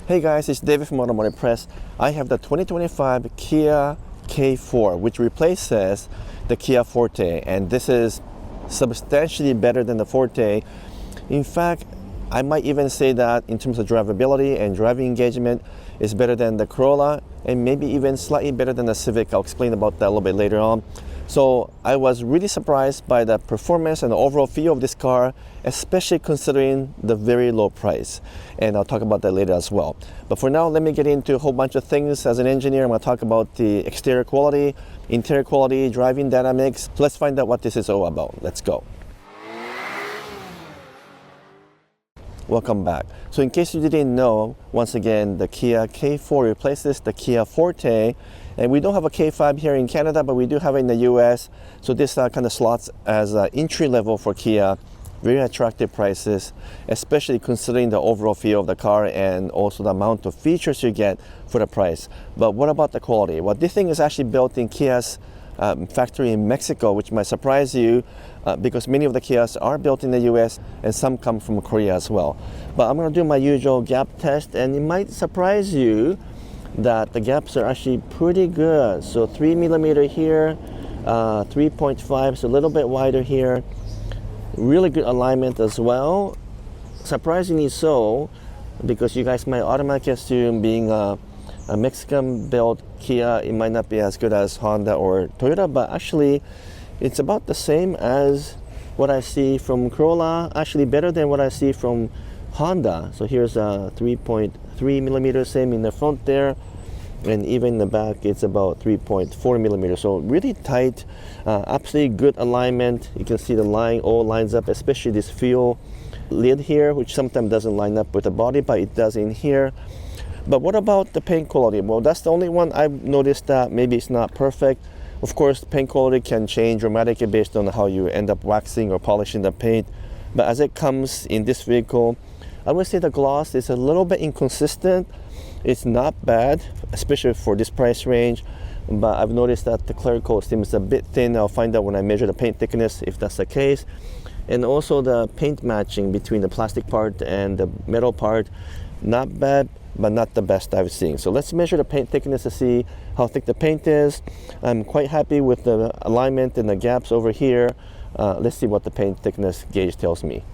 Hey guys, it's David from Automotive Press. I have the 2025 Kia K4, which replaces the Kia Forte, and this is substantially better than the Forte. In fact, I might even say that in terms of drivability and driving engagement, it's better than the Corolla and maybe even slightly better than the Civic. I'll explain about that a little bit later on. So I was really surprised by the performance and the overall feel of this car, especially considering the very low price. And I'll talk about that later as well. But for now, let me get into a whole bunch of things. As an engineer, I'm going to talk about the exterior quality, interior quality, driving dynamics. So let's find out what this is all about. Let's go. Welcome back. So in case you didn't know, once again, the Kia K4 replaces the Kia Forte. And we don't have a K5 here in Canada, but we do have it in the US. So this kind of slots as entry level for Kia. Very attractive prices, especially considering the overall feel of the car and also the amount of features you get for the price. But what about the quality? Well, this thing is actually built in Kia's factory in Mexico, which might surprise you because many of the Kias are built in the US and some come from Korea as well. But I'm going to do my usual gap test, and it might surprise you that the gaps are actually pretty good. So 3 millimeter here, 3.5, so a little bit wider here. Really good alignment as well. Surprisingly so, because you guys might automatically assume being a Mexican built Kia, it might not be as good as Honda or Toyota, but actually it's about the same as what I see from Corolla, actually better than what I see from Honda. So here's a 3.3 millimeters, same in the front there, and even in the back it's about 3.4 millimeters. So really tight, absolutely good alignment. You can see the line all lines up, especially this fuel lid here, which sometimes doesn't line up with the body, but it does in here. But what about the paint quality? Well, that's the only one I've noticed that maybe it's not perfect. Of course, paint quality can change dramatically based on how you end up waxing or polishing the paint. But as it comes in this vehicle, I would say the gloss is a little bit inconsistent. It's not bad, especially for this price range. But I've noticed that the clear coat seems a bit thin. I'll find out when I measure the paint thickness if that's the case. And also the paint matching between the plastic part and the metal part, not bad, but not the best I've seen. So let's measure the paint thickness to see how thick the paint is. I'm quite happy with the alignment and the gaps over here. Let's see what the paint thickness gauge tells me.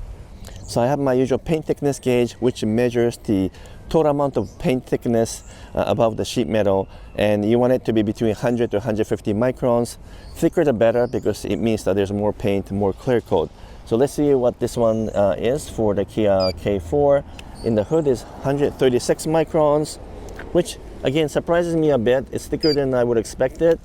So I have my usual paint thickness gauge, which measures the total amount of paint thickness above the sheet metal, and you want it to be between 100 to 150 microns. Thicker the better, because it means that there's more paint, more clear coat. So let's see what this one is for the Kia K4. In the hood is 136 microns, which again surprises me a bit. It's thicker than I would expect it.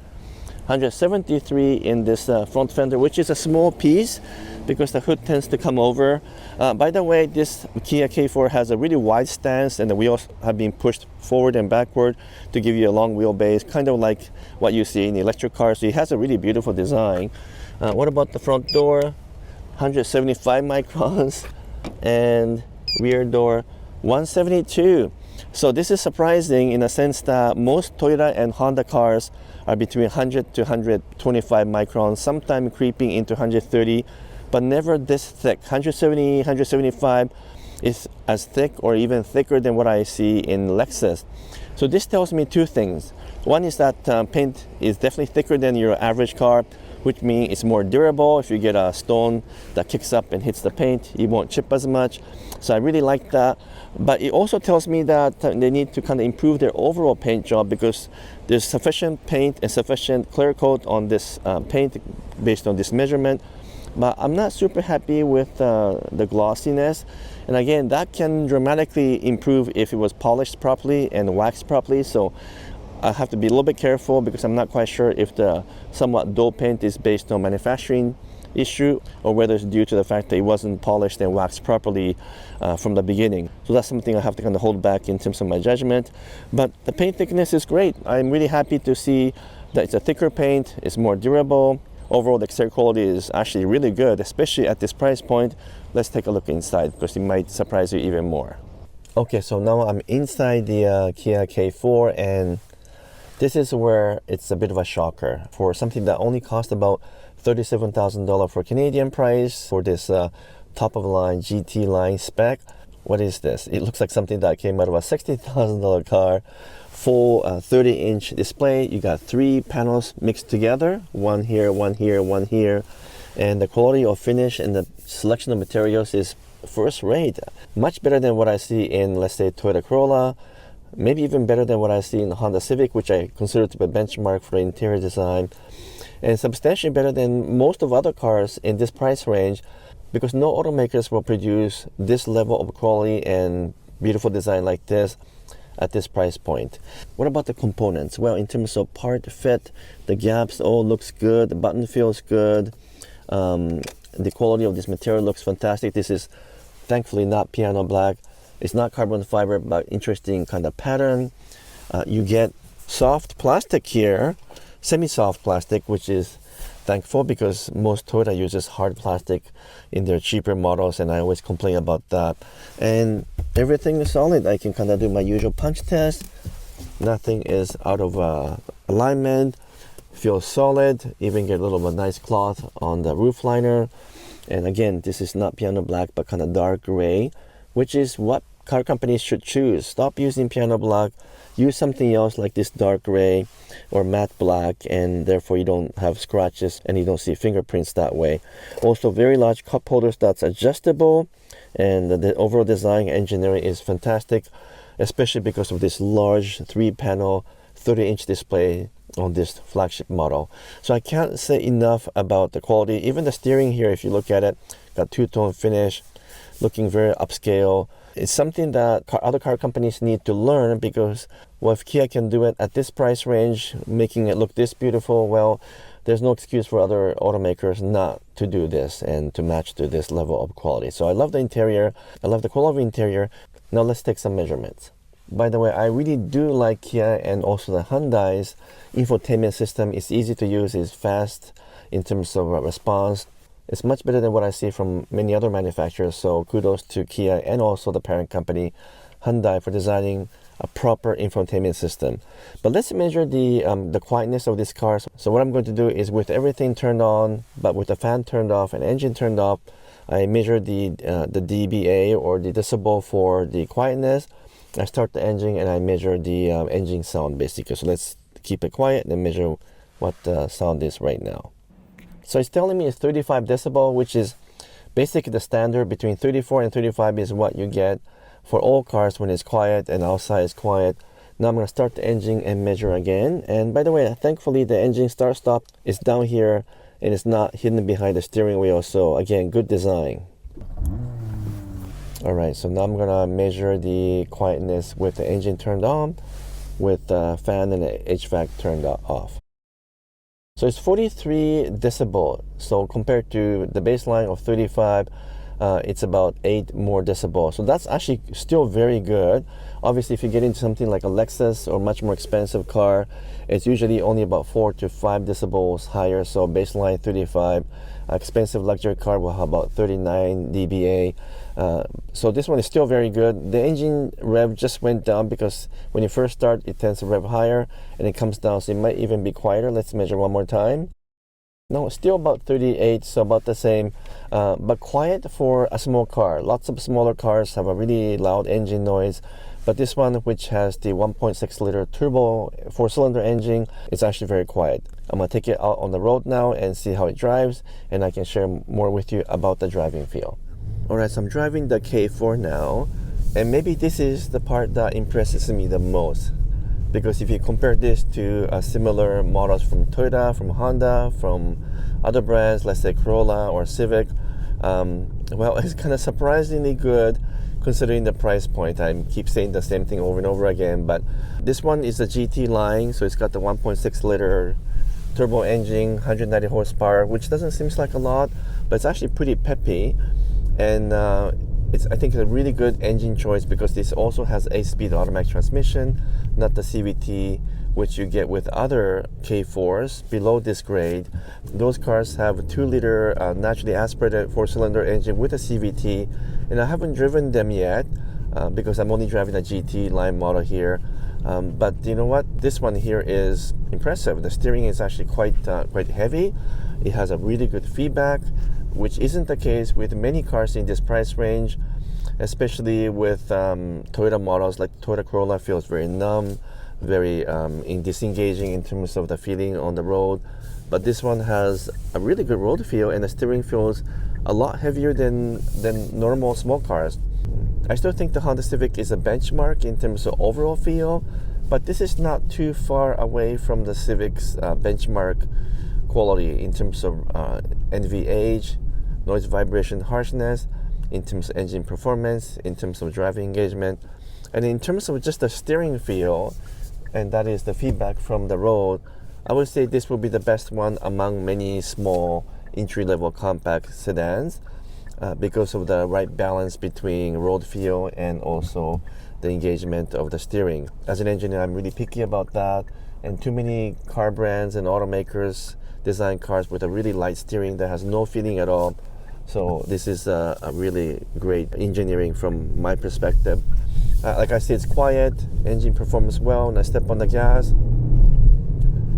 173 in this front fender, which is a small piece because the hood tends to come over. By the way, this Kia K4 has a really wide stance, and the wheels have been pushed forward and backward to give you a long wheelbase, kind of like what you see in the electric cars. So it has a really beautiful design. What about the front door? 175 microns, and rear door 172. So this is surprising in a sense that most Toyota and Honda cars are between 100 to 125 microns, sometimes creeping into 130, but never this thick. 170, 175 is as thick or even thicker than what I see in Lexus. So this tells me two things. One is that paint is definitely thicker than your average car, which means it's more durable. If you get a stone that kicks up and hits the paint, it won't chip as much. So I really like that. But it also tells me that they need to kind of improve their overall paint job, because there's sufficient paint and sufficient clear coat on this paint based on this measurement. But I'm not super happy with the glossiness. And again, that can dramatically improve if it was polished properly and waxed properly. So I have to be a little bit careful, because I'm not quite sure if the somewhat dull paint is based on manufacturing issue or whether it's due to the fact that it wasn't polished and waxed properly from the beginning. So that's something I have to kind of hold back in terms of my judgment. But the paint thickness is great. I'm really happy to see that it's a thicker paint, it's more durable. Overall, the exterior quality is actually really good, especially at this price point. Let's take a look inside, because it might surprise you even more. Okay, so now I'm inside the Kia K4, and this is where it's a bit of a shocker. For something that only cost about $37,000 for Canadian price, for this top of the line GT line spec, What is this? It looks like something that came out of a $60,000 car. Full 30-inch display. You got 3 panels mixed together, one here, one here, one here, and the quality of finish and the selection of materials is first rate. Much better than what I see in, let's say, Toyota Corolla, maybe even better than what I see in the Honda Civic, which I consider to be a benchmark for the interior design, and substantially better than most of other cars in this price range, because no automakers will produce this level of quality and beautiful design like this at this price point. What about the components? Well, in terms of part fit, the gaps all looks good, the button feels good, the quality of this material looks fantastic. This is thankfully not piano black. It's not carbon fiber, but interesting kind of pattern. You get soft plastic here, semi-soft plastic, which is thankful because most Toyota uses hard plastic in their cheaper models, and I always complain about that. And everything is solid. I can kind of do my usual punch test. Nothing is out of alignment. Feels solid. Even get a little bit of nice cloth on the roof liner. And again, this is not piano black, but kind of dark gray, which is what car companies should choose. Stop using piano black. Use something else like this dark gray or matte black, and therefore you don't have scratches and you don't see fingerprints that way. Also, very large cup holders that's adjustable, and the overall design engineering is fantastic, especially because of this large 3-panel 30-inch display on this flagship model. So I can't say enough about the quality. Even the steering here, if you look at it, got two-tone finish, looking very upscale. It's something that other car companies need to learn, because well, if Kia can do it at this price range, making it look this beautiful, well, there's no excuse for other automakers not to do this and to match to this level of quality. So I love the interior. I love the quality of the interior. Now let's take some measurements. By the way, I really do like Kia and also the Hyundai's infotainment system. It's easy to use, it's fast in terms of response. It's much better than what I see from many other manufacturers. So kudos to Kia and also the parent company, Hyundai, for designing a proper infotainment system. But let's measure the quietness of this car. So what I'm going to do is, with everything turned on, but with the fan turned off and engine turned off, I measure the dBA, or the decibel, for the quietness. I start the engine and I measure the engine sound, basically. So let's keep it quiet and measure what the sound is right now. So it's telling me it's 35 decibel, which is basically the standard. Between 34 and 35 is what you get for all cars when it's quiet and outside is quiet. Now I'm going to start the engine and measure again. And by the way, thankfully the engine start-stop is down here and it's not hidden behind the steering wheel. So again, good design. All right, so now I'm gonna measure the quietness with the engine turned on, with the fan and the HVAC turned off. So it's 43 decibel. So compared to the baseline of 35, it's about 8 more decibel. So that's actually still very good. Obviously, if you get into something like a Lexus or much more expensive car, it's usually only about 4 to 5 decibels higher. So baseline 35. Expensive luxury car will have about 39 dBA. So this one is still very good. The engine rev just went down because when you first start, it tends to rev higher and it comes down. So it might even be quieter. Let's measure one more time. No, still about 38, so about the same, but quiet for a small car. Lots of smaller cars have a really loud engine noise, but this one, which has the 1.6 liter turbo 4-cylinder engine, is actually very quiet. I'm gonna take it out on the road now and see how it drives, and I can share more with you about the driving feel. All right, so I'm driving the K4 now, and maybe this is the part that impresses me the most. Because if you compare this to similar models from Toyota, from Honda, from other brands, let's say Corolla or Civic, well, it's kind of surprisingly good considering the price point. I keep saying the same thing over and over again, but this one is a GT line, so it's got the 1.6 liter turbo engine, 190 horsepower, which doesn't seem like a lot, but it's actually pretty peppy. And it's, I think, a really good engine choice because this also has 8-speed automatic transmission, not the CVT which you get with other K4s below this grade. Those cars have a 2-liter naturally aspirated 4-cylinder engine with a CVT, and I haven't driven them yet because I'm only driving a GT line model here. But you know what? This one here is impressive. The steering is actually quite heavy. It has a really good feedback, which isn't the case with many cars in this price range. especially with Toyota models like Toyota Corolla feels very numb, very disengaging in terms of the feeling on the road. But this one has a really good road feel, and the steering feels a lot heavier than normal small cars. I still think the Honda Civic is a benchmark in terms of overall feel, but this is not too far away from the Civic's benchmark quality in terms of NVH, noise, vibration, harshness, in terms of engine performance, in terms of driving engagement, and in terms of just the steering feel, and that is the feedback from the road. I would say this will be the best one among many small entry-level compact sedans because of the right balance between road feel and also the engagement of the steering. As an engineer, I'm really picky about that, and too many car brands and automakers design cars with a really light steering that has no feeling at all. So this is a really great engineering from my perspective. Like I said, it's quiet, engine performs well. When I step on the gas,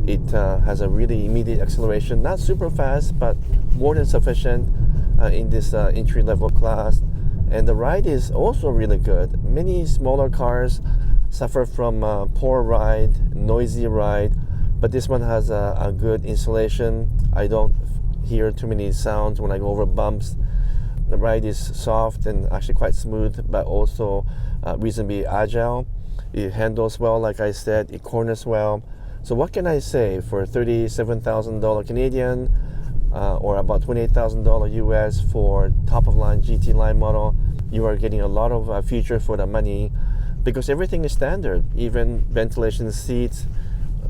it has a really immediate acceleration, not super fast, but more than sufficient in this entry-level class. And the ride is also really good. Many smaller cars suffer from poor ride, noisy ride, but this one has a good insulation. I don't hear too many sounds when I go over bumps. The ride is soft and actually quite smooth, but also reasonably agile. It handles well, like I said, it corners well. So what can I say? For $37,000 Canadian or about $28,000 US for top-of-line GT line model, you are getting a lot of feature for the money because everything is standard, even ventilation seats,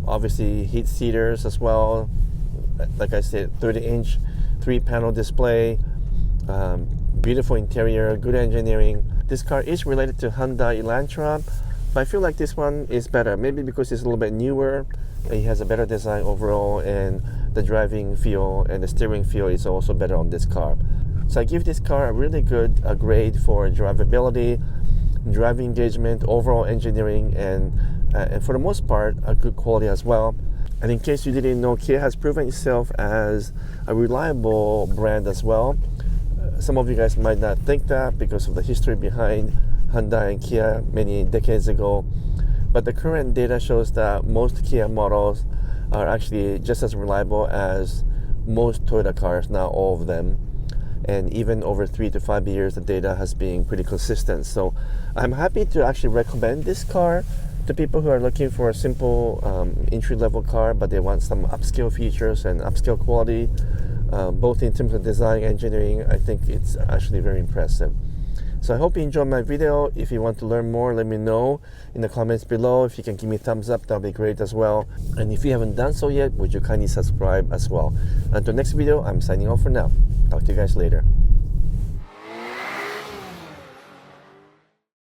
obviously heat seaters as well. Like I said, 30-inch 3-panel display, beautiful interior, good engineering. This car is related to Hyundai Elantra, but I feel like this one is better, maybe because it's a little bit newer. It has a better design overall, and the driving feel and the steering feel is also better on this car. So I give this car a really good grade for drivability, driving engagement, overall engineering, and for the most part, a good quality as well. And in case you didn't know, Kia has proven itself as a reliable brand as well. Some of you guys might not think that because of the history behind Hyundai and Kia many decades ago. But the current data shows that most Kia models are actually just as reliable as most Toyota cars, not all of them. And even over 3 to 5 years, the data has been pretty consistent. So I'm happy to actually recommend this car to people who are looking for a simple entry-level car, but they want some upscale features and upscale quality, both in terms of design, engineering. I think it's actually very impressive. So I hope you enjoyed my video. If you want to learn more, let me know in the comments below. If you can give me a thumbs up, that'll be great as well. And if you haven't done so yet, would you kindly subscribe as well? Until next video, I'm signing off for now. Talk to you guys later.